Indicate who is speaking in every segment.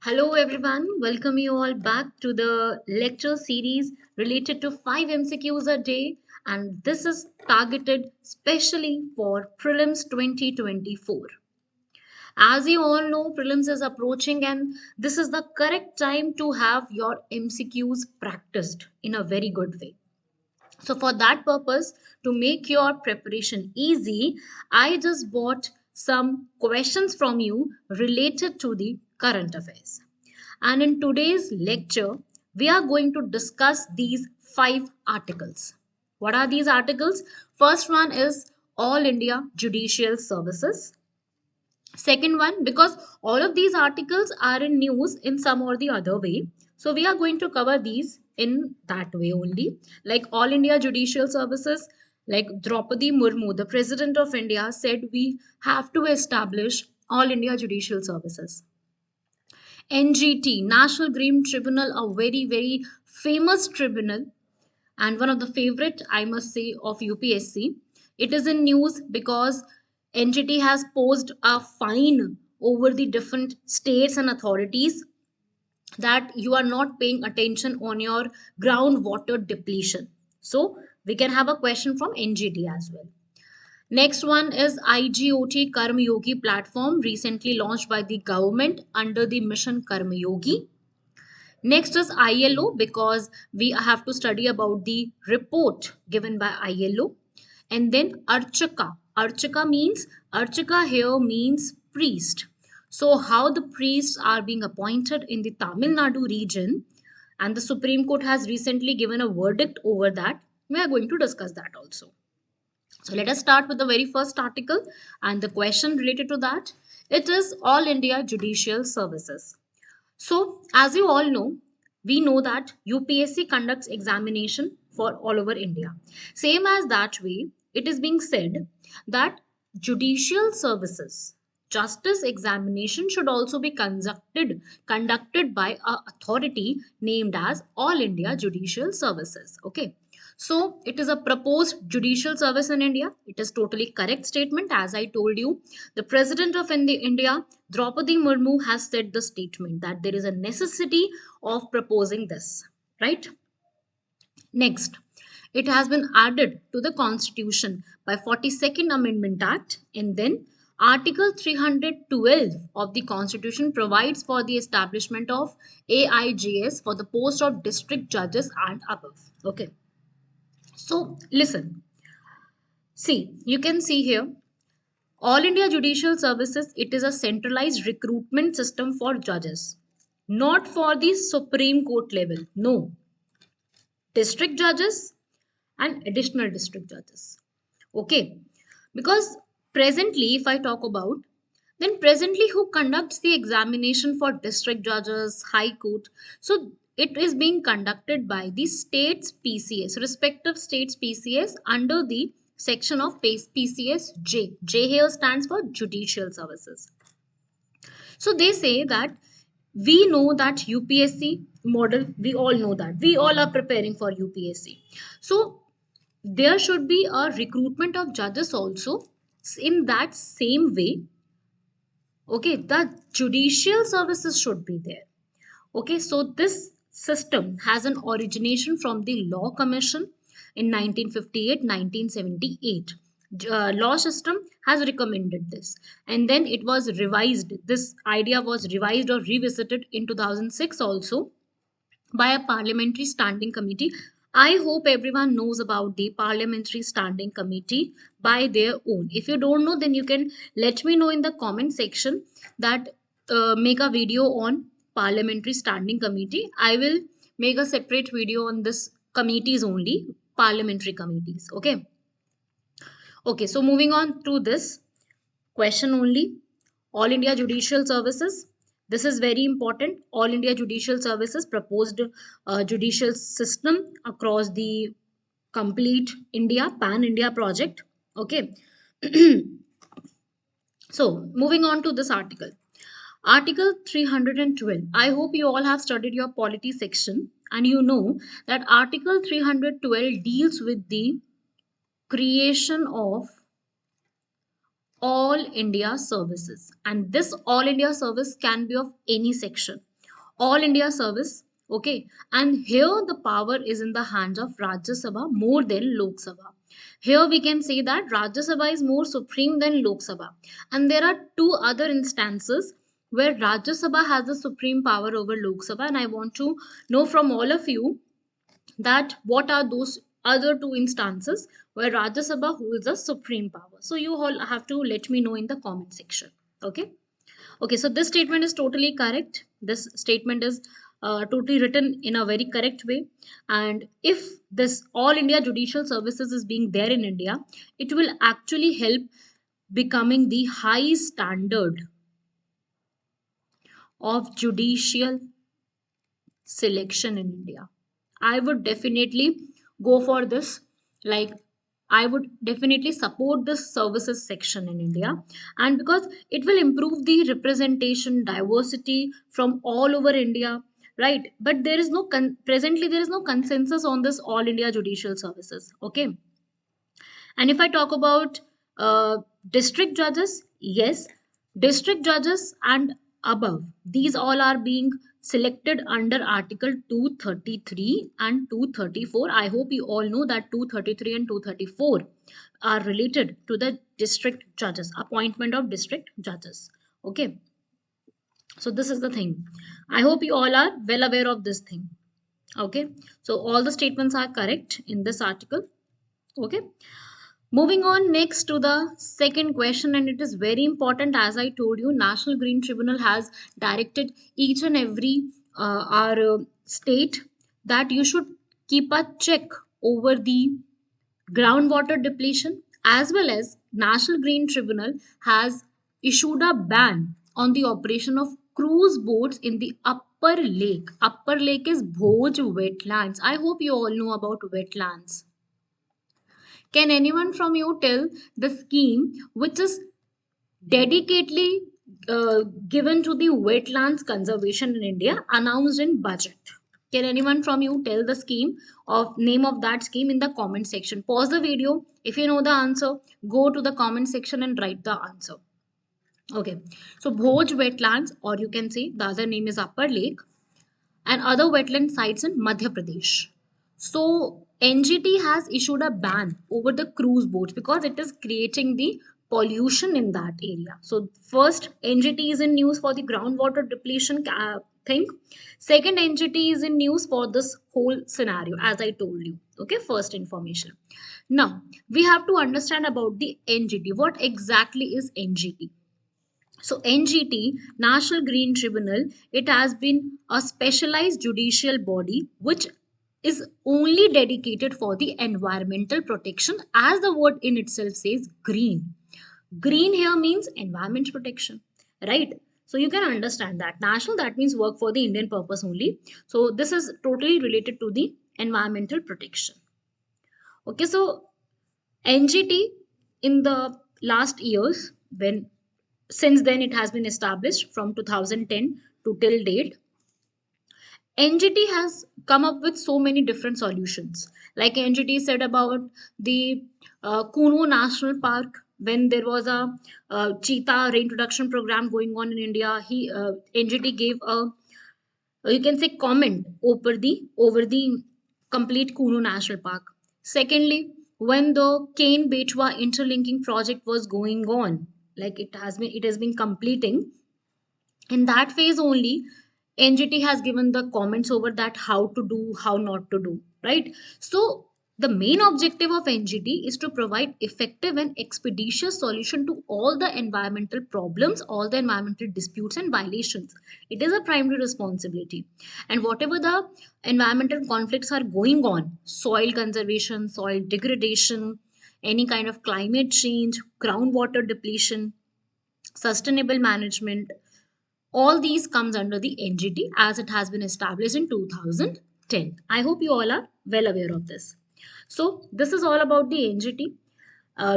Speaker 1: Hello everyone, welcome you all back to the lecture series related to 5 MCQs a day, and this is targeted specially for prelims 2024. As you all know, prelims is approaching and this is the correct time to have your MCQs practiced in a very good way. So for that purpose, to make your preparation easy, I just bought some questions from you related to the current affairs. And in today's lecture, we are going to discuss these 5 articles. What are these articles? First one is All India Judicial Services. Second one, because all of these articles are in news in some or the other way. So we are going to cover these in that way only. Like All India Judicial Services, like Draupadi Murmu, the President of India, said we have to establish All India Judicial Services. NGT, National Green Tribunal, a very, very famous tribunal and one of the favorite, I must say, of UPSC. It is in news because NGT has posed a fine over the different states and authorities that you are not paying attention on your groundwater depletion. So we can have a question from NGT as well. Next one is IGT Karm Yogi platform recently launched by the government under the mission Karm Yogi. Next is ILO because we have to study about the report given by ILO. And then Archaka. Archaka here means priest. So how the priests are being appointed in the Tamil Nadu region, and the Supreme Court has recently given a verdict over that. We are going to discuss that also. So let us start with the very first article and the question related to that. It is All India Judicial Services. So, as you all know, we know that UPSC conducts examination for all over India. Same as that way, it is being said that judicial services, justice examination should also be conducted by a authority named as All India Judicial Services. Okay. So it is a proposed judicial service in India. It is totally correct statement. As I told you, the President of India, Draupadi Murmu, has said the statement that there is a necessity of proposing this. Right? Next, it has been added to the Constitution by 42nd Amendment Act, and then Article 312 of the Constitution provides for the establishment of AIGS for the post of district judges and above. Okay. So listen, see, you can see here All India Judicial Services, it is a centralized recruitment system for judges, not for the Supreme Court level. No, district judges and additional district judges. Okay, because presently, if I talk about, then presently who conducts the examination for district judges, high court? So it is being conducted by the states PCS, respective states PCS under the section of PCS J. J here stands for Judicial Services. So they say that we know that UPSC model, we all know that. We all are preparing for UPSC. So there should be a recruitment of judges also in that same way. Okay, the judicial services should be there. Okay, so this system has an origination from the Law Commission in 1958, 1978. Law system has recommended this, and then it was revised. This idea was revised or revisited in 2006 also by a parliamentary standing committee. I hope everyone knows about the parliamentary standing committee by their own. If you don't know, then you can let me know in the comment section that make a video on parliamentary standing committee. I will make a separate video on this committees only, parliamentary committees. Okay. Okay. So moving on to this question only. All India Judicial Services. This is very important. All India Judicial Services proposed judicial system across the complete India, Pan India project. Okay. So moving on to this article. Article 312. I hope you all have studied your polity section and you know that Article 312 deals with the creation of All India services, and this All India service can be of any section. all India service. Okay, and here the power is in the hands of Rajya Sabha more than Lok Sabha. Here we can say that Rajya Sabha is more supreme than Lok Sabha, and there are two other instances where Rajya Sabha has the supreme power over Lok Sabha, and I want to know from all of you that what are those other two instances where Rajya Sabha holds the supreme power. So you all have to let me know in the comment section. Okay. Okay, so this statement is totally correct. This statement is totally written in a very correct way. And if this all India judicial services is being there in India, it will actually help becoming the high standard of judicial selection in India. I would definitely go for this. Like, I would definitely support this services section in India, and because it will improve the representation, diversity from all over India, right? But there is no presently there is no consensus on this all India judicial services. Okay, and if I talk about district judges, yes, district judges and above, these all are being selected under Article 233 and 234. I hope you all know that 233 and 234 are related to the district judges, appointment of district judges. Okay, so this is the thing. I hope you all are well aware of this thing. Okay, so all the statements are correct in this article. Okay, moving on next to the second question, and it is very important. As I told you, National Green Tribunal has directed each and every our state that you should keep a check over the groundwater depletion, as well as National Green Tribunal has issued a ban on the operation of cruise boats in the upper lake. Upper lake is Bhoj wetlands. I hope you all know about wetlands. Can anyone from you tell the scheme which is dedicatedly given to the wetlands conservation in India, announced in budget? Can anyone from you tell the scheme of name of that scheme in the comment section? Pause the video. If you know the answer, go to the comment section and write the answer. Okay. So Bhoj wetlands, or you can say the other name is Upper Lake, and other wetland sites in Madhya Pradesh. So NGT has issued a ban over the cruise boats because it is creating the pollution in that area. So first, NGT is in news for the groundwater depletion thing. Second, NGT is in news for this whole scenario, as I told you. Okay, first information. Now we have to understand about the NGT. What exactly is NGT? So NGT, National Green Tribunal, it has been a specialized judicial body which is only dedicated for the environmental protection, as the word in itself says, green. Green here means environment protection, right? So you can understand that national, that means work for the Indian purpose only. So this is totally related to the environmental protection. Okay, so NGT in the last years, when since then it has been established from 2010 to till date, NGT has come up with so many different solutions. Like NGT said about the Kuno National Park, when there was a cheetah reintroduction program going on in India, NGT gave a, you can say, comment over the complete Kuno National Park. Secondly, when the Kane Betwa interlinking project was going on, like it has been completing, in that phase only, NGT has given the comments over that how to do, how not to do, right? So the main objective of NGT is to provide effective and expeditious solution to all the environmental problems, all the environmental disputes and violations. It is a primary responsibility. And whatever the environmental conflicts are going on, soil conservation, soil degradation, any kind of climate change, groundwater depletion, sustainable management, all these comes under the NGT as it has been established in 2010. I hope you all are well aware of this. So this is all about the NGT.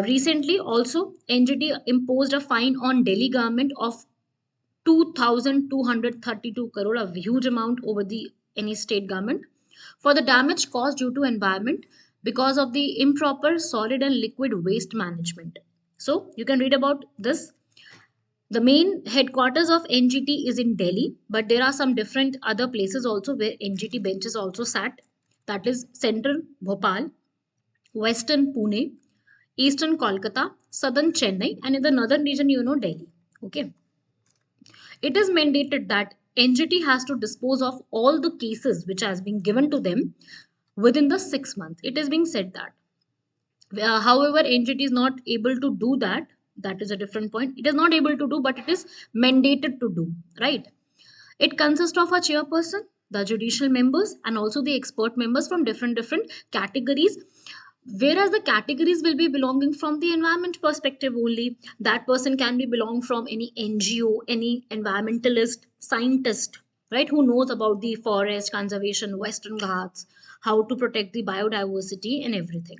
Speaker 1: Recently also, NGT imposed a fine on Delhi government of 2,232 crore, a huge amount over the any state government, for the damage caused due to environment because of the improper solid and liquid waste management. So you can read about this The main headquarters of NGT is in Delhi, but there are some different other places also where NGT benches also sat. That is Central Bhopal, Western Pune, Eastern Kolkata, Southern Chennai, and in the northern region, Delhi. Okay. It is mandated that NGT has to dispose of all the cases which has been given to them within the 6 months. It is being said that. However, NGT is not able to do that. That is a different point. It is not able to do, but it is mandated to do, right? It consists of a chairperson, the judicial members, and also the expert members from different categories. Whereas the categories will be belonging from the environment perspective only. That person can be belong from any NGO, any environmentalist, scientist, right? Who knows about the forest conservation, Western Ghats, how to protect the biodiversity and everything.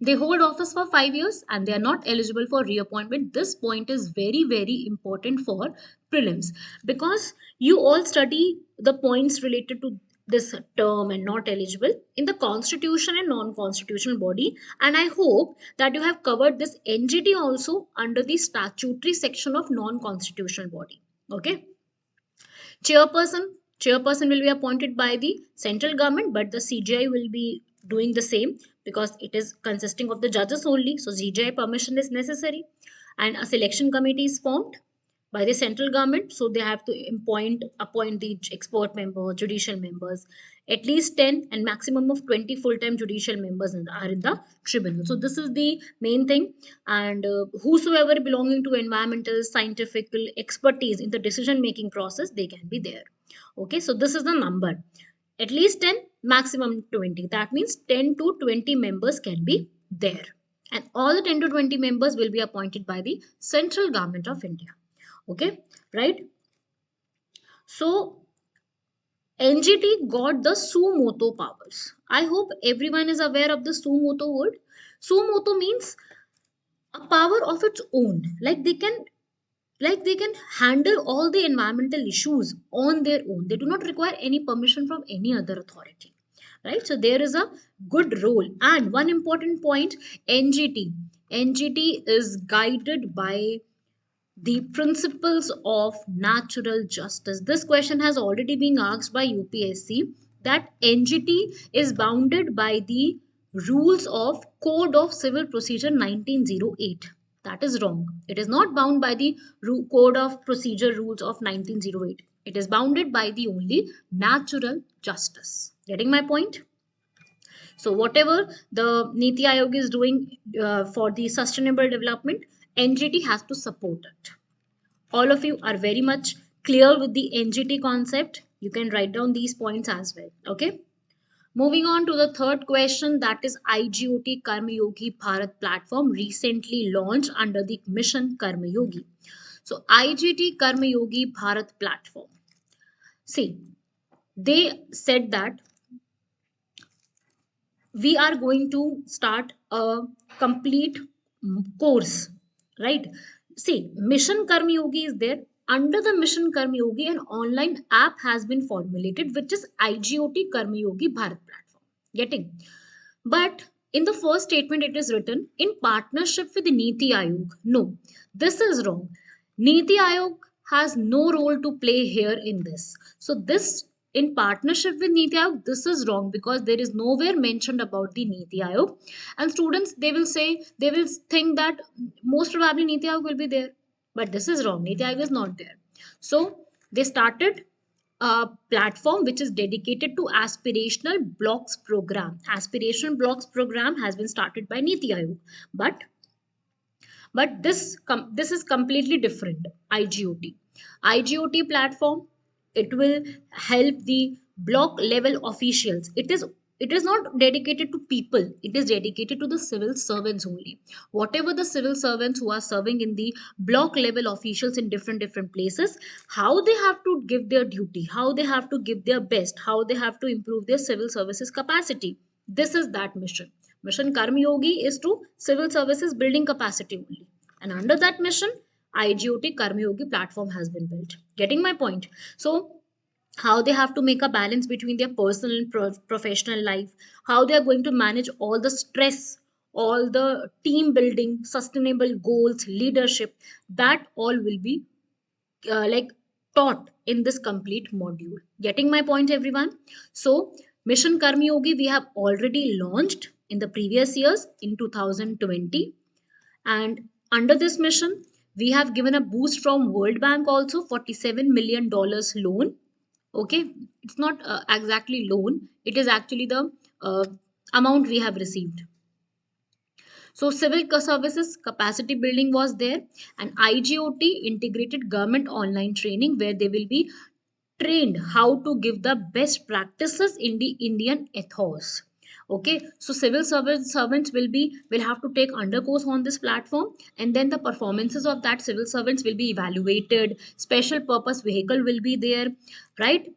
Speaker 1: They hold office for 5 years and they are not eligible for reappointment. This point is very, very important for prelims because you all study the points related to this term and not eligible in the constitution and non-constitutional body. And I hope that you have covered this NGT also under the statutory section of non-constitutional body. Okay. Chairperson will be appointed by the central government, but the CGI will be doing the same because it is consisting of the judges only. So CGI permission is necessary, and a selection committee is formed by the central government. So they have to appoint the expert member, judicial members, at least 10 and maximum of 20 full-time judicial members are in the tribunal. So this is the main thing. And whosoever belonging to environmental, scientific expertise in the decision-making process, they can be there. Okay, so this is the number. At least 10, maximum 20. That means 10 to 20 members can be there. And all the 10 to 20 members will be appointed by the central government of India. Okay, right? So NGT got the suo motu powers. I hope everyone is aware of the suo motu word. Suo motu means a power of its own. Like they can handle all the environmental issues on their own. They do not require any permission from any other authority. Right? So there is a good role. And one important point, NGT. NGT is guided by the principles of natural justice. This question has already been asked by UPSC that NGT is bounded by the rules of Code of Civil Procedure 1908. That is wrong. It is not bound by the Code of Procedure rules of 1908. It is bounded by the only natural justice. Getting my point? So whatever the Niti Aayog is doing for the sustainable development, NGT has to support it. All of you are very much clear with the NGT concept. You can write down these points as well. Okay. Moving on to the third question, that is IGT Karm Yogi Bharat platform recently launched under the Mission Karm Yogi. So IGT Karm Yogi Bharat platform. See, they said that we are going to start a complete course, right? See, Mission Karm Yogi is there. Under the Mission Karm Yogi, an online app has been formulated, which is IGOT Karm Yogi Bharat platform. Getting? But in the first statement, it is written in partnership with the Niti Aayog. No, this is wrong. Niti Aayog has no role to play here in this. So this in partnership with Niti Aayog, this is wrong because there is nowhere mentioned about the Niti Aayog. And students, they will think that most probably Niti Aayog will be there. But this is wrong. Niti Aayog is not there. So they started a platform which is dedicated to aspirational blocks program. Aspirational blocks program has been started by Niti Aayog, but this is completely different. IGOT platform, it will help the block level officials. It is not dedicated to people, it is dedicated to the civil servants only. Whatever the civil servants who are serving in the block level officials in different places, how they have to give their duty, how they have to give their best, how they have to improve their civil services capacity. This is that mission. Mission Karm Yogi is to civil services building capacity only. And under that mission, IGOT Karm Yogi platform has been built. Getting my point? So how they have to make a balance between their personal and professional life, how they are going to manage all the stress all the team building, sustainable goals, leadership, that all will be like taught in this complete module. Getting my point, everyone? So, Mission Karm Yogi we have already launched in the previous years in 2020, and under this mission, we have given a boost from World Bank also, $47 million loan. Okay, it's not exactly loan; it is actually the uh, amount we have received. So civil services capacity building was there, and IGOT integrated government online training where they will be trained how to give the best practices in the Indian ethos. Okay, so civil servants will have to take under course on this platform, and then the performances of that civil servants will be evaluated. Special purpose vehicle will be there, right?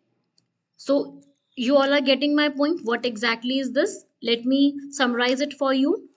Speaker 1: So you all are getting my point. What exactly is this? Let me summarize it for you.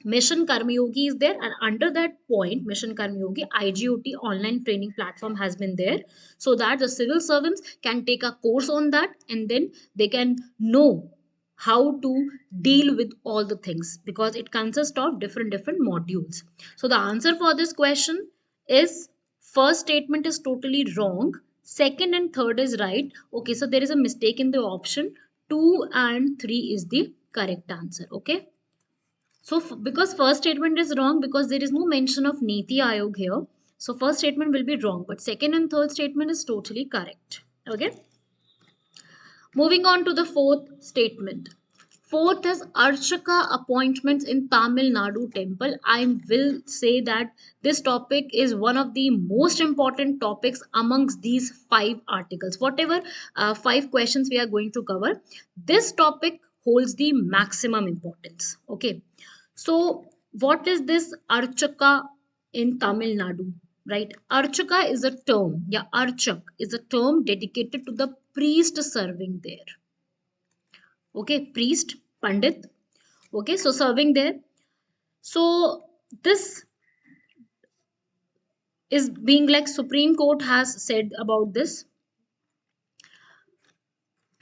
Speaker 1: Mission Karma Yogi is there, and under that point, Mission Karma Yogi, IGOT online training platform has been there, so that the civil servants can take a course on that, and then they can know how to deal with all the things, because it consists of different modules. So the answer for this question is first statement is totally wrong, second and third is right. Okay, so there is a mistake in the option 2 and 3 is the correct answer. Okay, so, because first statement is wrong because there is no mention of Niti Ayog here. So, first statement will be wrong, but second and third statement is totally correct. Okay. Moving on to the fourth statement. Fourth is Archaka appointments in Tamil Nadu temple. I will say that this topic is one of the most important topics amongst these five articles. Whatever five questions we are going to cover, this topic holds the maximum importance. Okay. So, what is this Archaka in Tamil Nadu? Right? Archaka is a term. Yeah, Archak is a term dedicated to the priest serving there. Okay, priest, Pandit. Okay, so serving there. So, this is being like Supreme Court has said about this.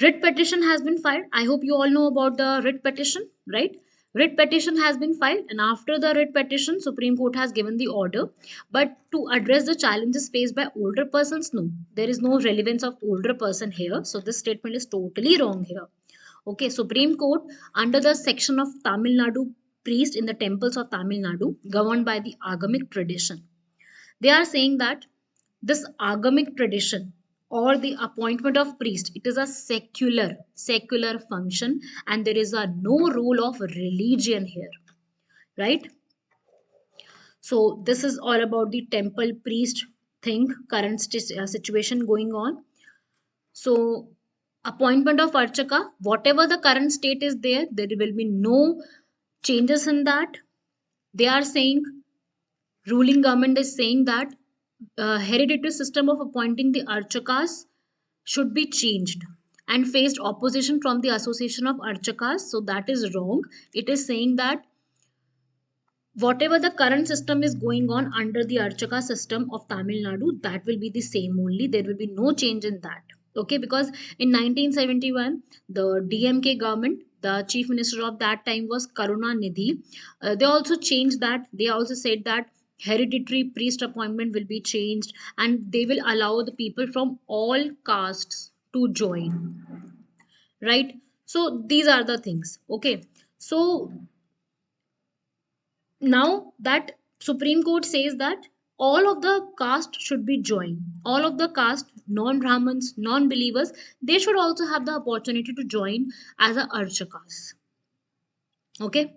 Speaker 1: Writ petition has been filed. I hope you all know about the writ petition, right? Writ petition has been filed, and after the writ petition, Supreme Court has given the order. But to address the challenges faced by older persons, no, there is no relevance of older person here. So this statement is totally wrong here. Okay, Supreme Court under the section of Tamil Nadu priest in the temples of Tamil Nadu, governed by the agamic tradition. They are saying that this agamic tradition or the appointment of priest, it is a secular function, and there is a no rule of religion here, right? So this is all about the temple priest thing, current situation going on. So appointment of archaka, whatever the current state is there, there will be no changes in that. They are saying, ruling government is saying that hereditary system of appointing the archakas should be changed, and faced opposition from the association of archakas. So that is wrong. It is saying that whatever the current system is going on under the archaka system of Tamil Nadu, that will be the same only. There will be no change in that. Okay, because in 1971 the DMK government, the chief minister of that time was Karuna Nidhi. They also changed that. They also said that hereditary priest appointment will be changed, and they will allow the people from all castes to join, right? So these are the things. Okay, so now that Supreme Court says that all of the caste should be joined, all of the caste, non-Brahmins, non-believers, they should also have the opportunity to join as a archakas. Okay,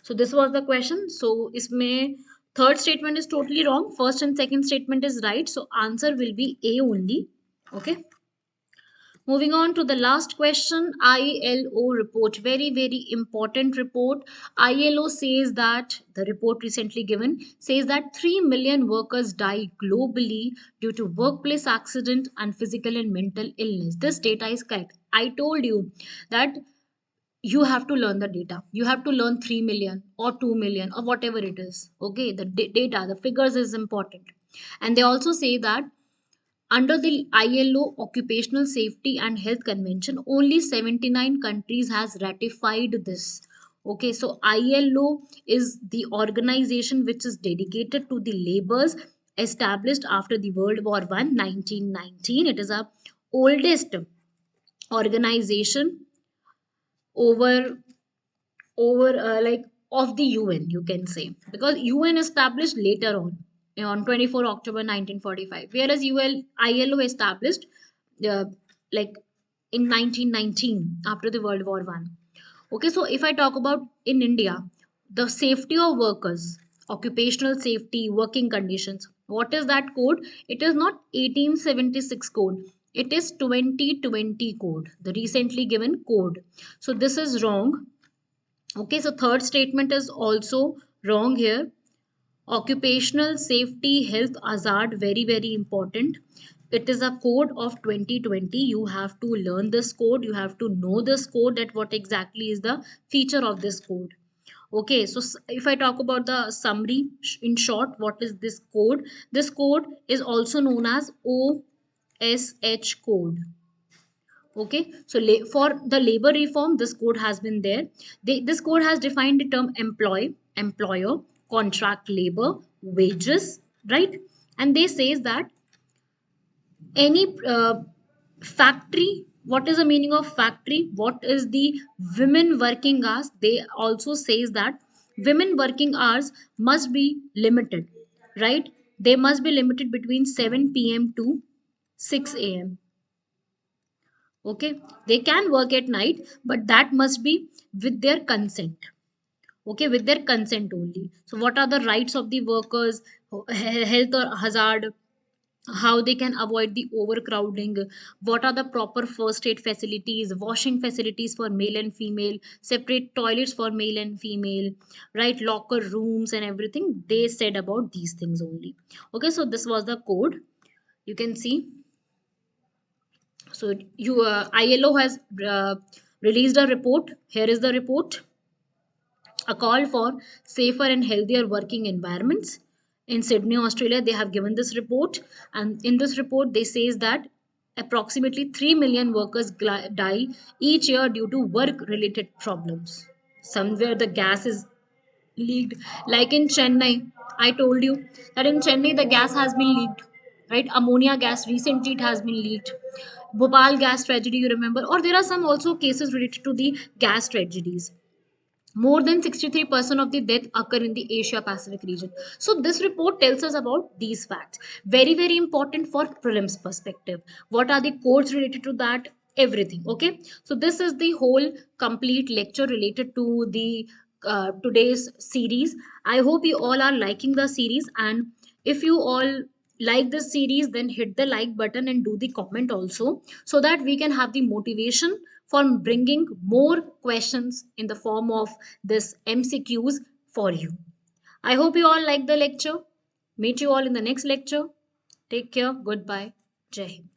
Speaker 1: so this was the question. So isme third statement is totally wrong, first and second statement is right, so answer will be A only. Okay, moving on to the last question, ILO report, very, very important report. ILO says that the report recently given says that 3 million workers die globally due to workplace accident and physical and mental illness. This data is correct. I told you that you have to learn the data. You have to learn 3 million or 2 million or whatever it is. Okay, the data, the figures is important. And they also say that under the ILO Occupational Safety and Health Convention, only 79 countries has ratified this. Okay, so ILO is the organization which is dedicated to the labors, established after the World War One, 1919. It is a oldest organization over like of the UN, you can say, because UN established later on 24 October 1945, whereas ILO established uh, like in 1919 after the World War One. Okay, so if I talk about in India, the safety of workers, occupational safety, working conditions, what is that code? It is not 1876 code. It is 2020 code, the recently given code. So this is wrong. Okay, so third statement is also wrong here. Occupational safety health hazard, very very important. It is a code of 2020. You have to learn this code. You have to know this code, that what exactly is the feature of this code. Okay, so if I talk about the summary in short, what is this code? This code is also known as OSH code. Okay, so for the labor reform, this code has been there. This code has defined the term employer, contract labor, wages, right? And they says that any factory, what is the meaning of factory? What is the women working hours? They also says that women working hours must be limited, right? They must be limited between 7 p.m. to 6 a.m. Okay, they can work at night, but that must be with their consent. Okay, with their consent only. So what are the rights of the workers, health or hazard, how they can avoid the overcrowding, what are the proper first aid facilities, washing facilities for male and female, separate toilets for male and female, right, locker rooms and everything, they said about these things only. Okay, so this was the code, you can see. So ILO has released a report. Here is the report: a call for safer and healthier working environments. In Sydney, Australia, they have given this report, and in this report, they says that approximately 3 million workers die each year due to work-related problems. Somewhere the gas is leaked, like in Chennai. I told you that in Chennai the gas has been leaked, right? Ammonia gas recently it has been leaked. Bhopal gas tragedy, you remember? Or there are some also cases related to the gas tragedies. More than 63% of the death occur in the Asia Pacific region. So this report tells us about these facts. Very, very important for prelims perspective. What are the codes related to that? Everything. Okay. So this is the whole complete lecture related to the today's series. I hope you all are liking the series, and if you all like this series, then hit the like button and do the comment also, so that we can have the motivation for bringing more questions in the form of this MCQs for you. I hope you all like the lecture. Meet you all in the next lecture. Take care. Goodbye. Jai Hind.